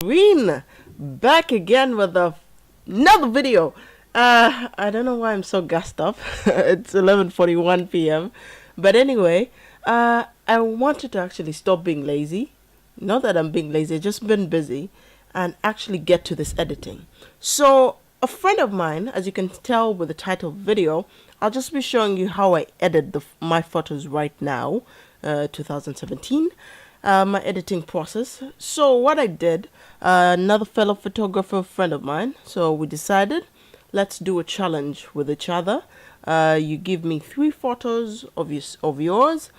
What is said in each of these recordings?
Green, back again with another video. I don't know why I'm so gassed up. It's 11:41 p.m. But anyway, I wanted to actually stop being lazy. Not that I'm being lazy, I've just been busy and actually get to this editing. So a friend of mine, as you can tell with the title of the video, I'll just be showing you how I edit my photos right now, 2017. My editing process. So what I did, another fellow photographer friend of mine, so we decided let's do a challenge with each other. You give me 3 photos of yours.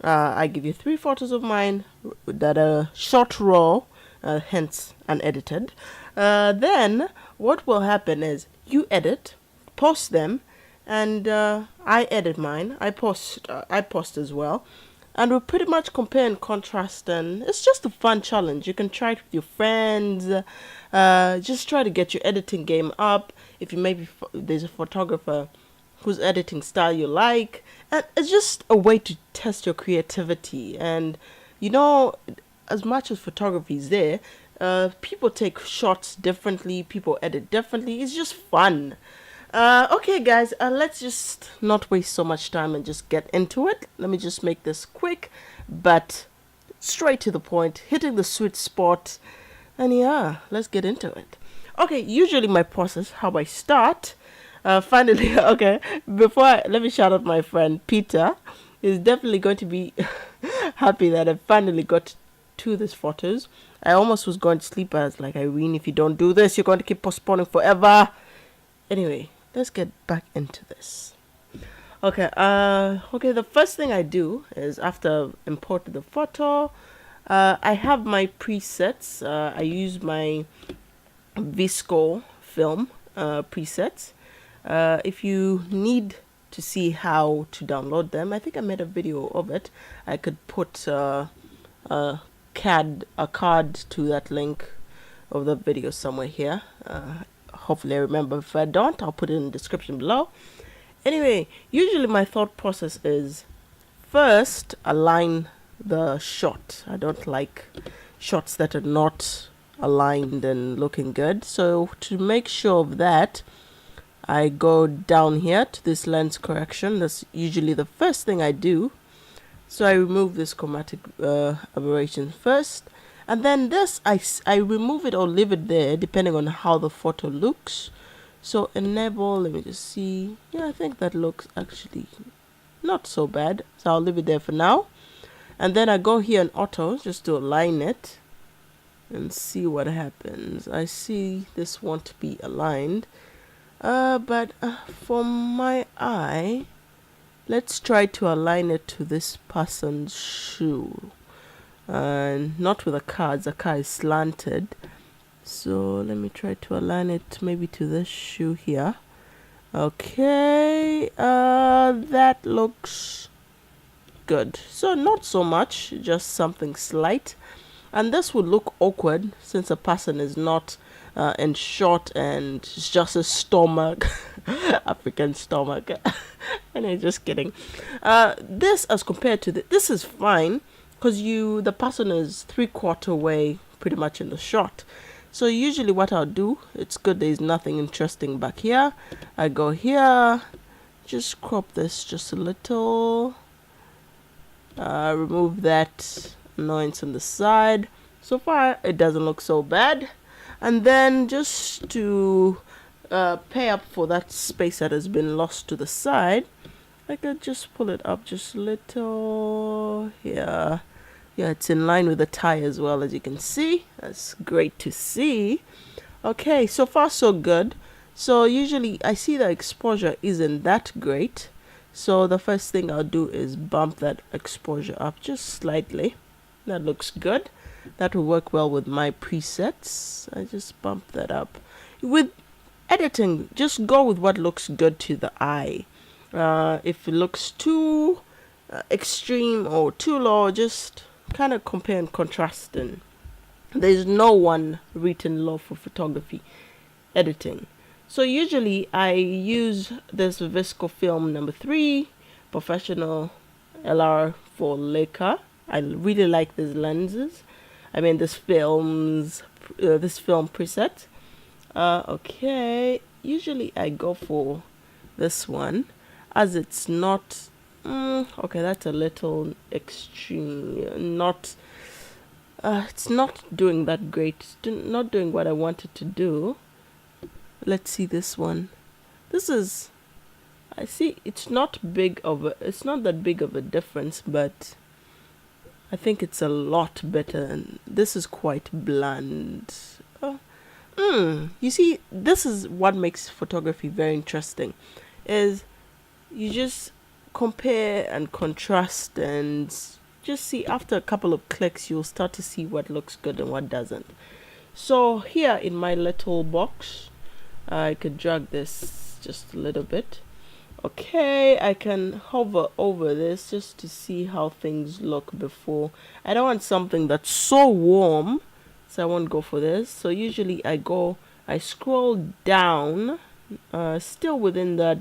I give you 3 photos of mine that are shot raw, hence unedited. Then what will happen is you edit, post them, and I edit mine. I post as well, and we'll pretty much compare and contrast, and it's just a fun challenge. You can try it with your friends. Just try to get your editing game up. If you maybe there's a photographer whose editing style you like, and it's just a way to test your creativity. And as much as photography is there, people take shots differently, people edit differently. It's just fun. Okay, guys, let's just not waste so much time and just get into it. Let me just make this quick, but straight to the point, hitting the sweet spot. And yeah, let's get into it. Okay, usually my process, how I start, finally, okay, let me shout out my friend Peter. He's definitely going to be happy that I finally got to these photos. I almost was going to sleep. I was like, Irene, if you don't do this, you're going to keep postponing forever. Anyway, let's get back into this. Okay, the first thing I do is after importing the photo, I have my presets. I use my VSCO film presets. If you need to see how to download them, I think I made a video of it. I could put a card to that link of the video somewhere here. Hopefully I remember. If I don't, I'll put it in the description below. Anyway, usually my thought process is first align the shot. I don't like shots that are not aligned and looking good. So to make sure of that, I go down here to this lens correction. That's usually the first thing I do. So I remove this chromatic aberration first. And then this, I remove it or leave it there depending on how the photo looks. So enable, let me just see. Yeah, I think that looks actually not so bad. So I'll leave it there for now. And then I go here in auto just to align it and see what happens. I see this won't be aligned. But for my eye, let's try to align it to this person's shoe. Not with a car, the car is slanted. So let me try to align it maybe to this shoe here. Okay, that looks good. So not so much, just something slight. And this would look awkward since a person is not in short and it's just a stomach, African stomach. Anyway, just kidding. This as compared to this is fine, because the person is 3/4 way pretty much in the shot. So usually what I'll do, it's good there's nothing interesting back here. I go here, just crop this just a little, remove that annoyance on the side. So far it doesn't look so bad. And then just to pay up for that space that has been lost to the side, I could just pull it up just a little here. Yeah, it's in line with the tie as well, as you can see. That's great to see. Okay, so far so good. So usually I see the exposure isn't that great. So the first thing I'll do is bump that exposure up just slightly. That looks good. That will work well with my presets. I just bump that up. With editing, just go with what looks good to the eye. If it looks too extreme or too low, just kind of compare and contrast. And there's no one written law for photography editing. So usually I use this VSCO film number 3 professional LR for Leica. I really like these lenses. I mean, this films this film preset. Okay, usually I go for this one, as it's not okay, that's a little extreme. Not it's not doing that great. It's not doing what I wanted to do. Let's see this one. This is, I see it's not that big of a difference, but I think it's a lot better, and this is quite bland. You see, this is what makes photography very interesting, is you just compare and contrast and just see. After a couple of clicks, you'll start to see what looks good and what doesn't. So here in my little box, I could drag this just a little bit. Okay, I can hover over this just to see how things look before. I don't want something that's so warm, so I won't go for this. So usually I scroll down, still within that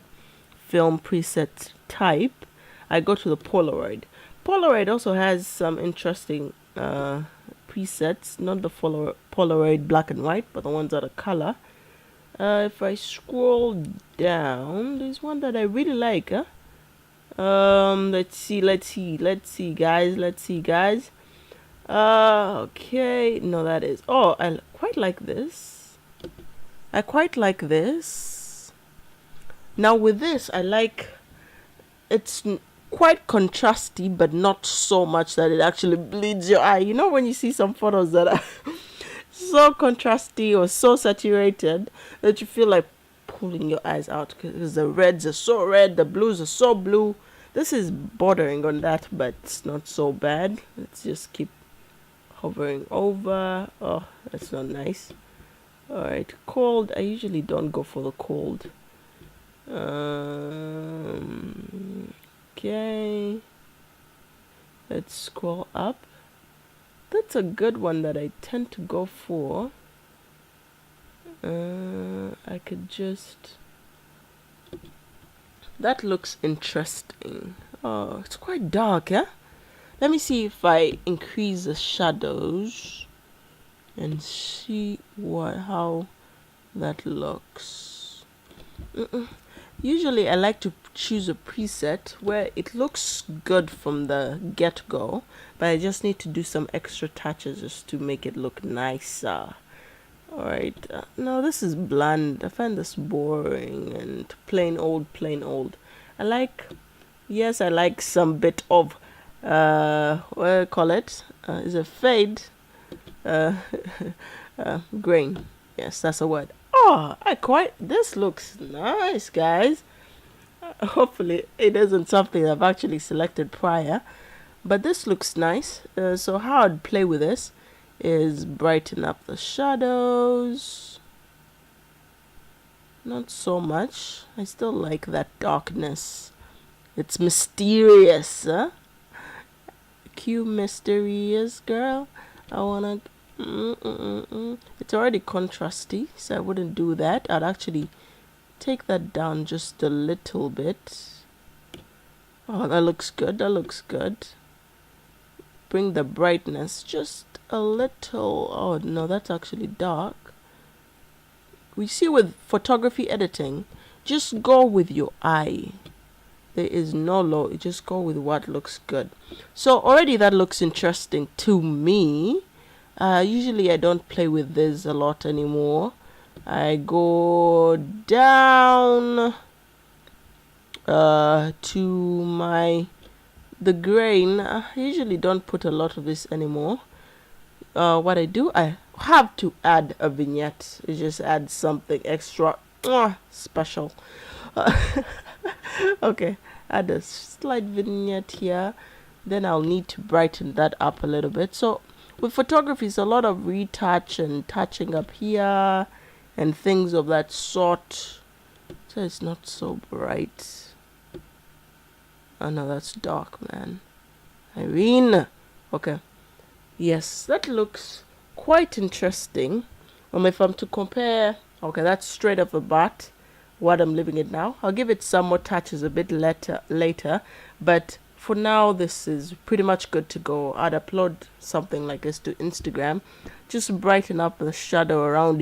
film preset type. I go to the Polaroid. Polaroid also has some interesting presets, not the Polaroid black and white, but the ones that are color. If I scroll down, there's one that I really like. Let's see, guys. Okay, no, that is. Oh, I quite like this. Now with this, I like. It's quite contrasty, but not so much that it actually bleeds your eye. You know when you see some photos that are so contrasty or so saturated that you feel like pulling your eyes out because the reds are so red, the blues are so blue. This is bordering on that, but it's not so bad. Let's just keep hovering over. Oh, that's not nice. Alright, cold. I usually don't go for the cold. Okay, let's scroll up. That's a good one that I tend to go for. I could just... That looks interesting. Oh, it's quite dark, yeah? Let me see if I increase the shadows and see how that looks. Usually I like to choose a preset where it looks good from the get-go, but I just need to do some extra touches just to make it look nicer. Alright, no, this is bland. I find this boring and plain old. I like some bit of what do you call it? Is it fade? Grain. Yes, that's a word. Oh, this looks nice, guys. Hopefully it isn't something I've actually selected prior, but this looks nice. So how I'd play with this is brighten up the shadows. Not so much. I still like that darkness. It's mysterious, huh? Cue mysterious girl. I wanna... It's already contrasty, so I wouldn't do that. I'd actually take that down just a little bit. Oh, that looks good. Bring the brightness just a little. Oh no, that's actually dark. We see with photography editing, just go with your eye. There is no law. You just go with what looks good. So already that looks interesting to me. Usually I don't play with this a lot anymore. I go down to the grain. I usually don't put a lot of this anymore. What I do, I have to add a vignette. It just adds something extra special. Okay, add a slight vignette here. Then I'll need to brighten that up a little bit. So with photography, it's a lot of retouch and touching up here and things of that sort. So it's not so bright. Oh no, that's dark, man. Irene. Okay. Yes, that looks quite interesting. If I'm to compare, okay, that's straight off the bat what I'm leaving it now. I'll give it some more touches a bit later, but for now, this is pretty much good to go. I'd upload something like this to Instagram, just brighten up the shadow around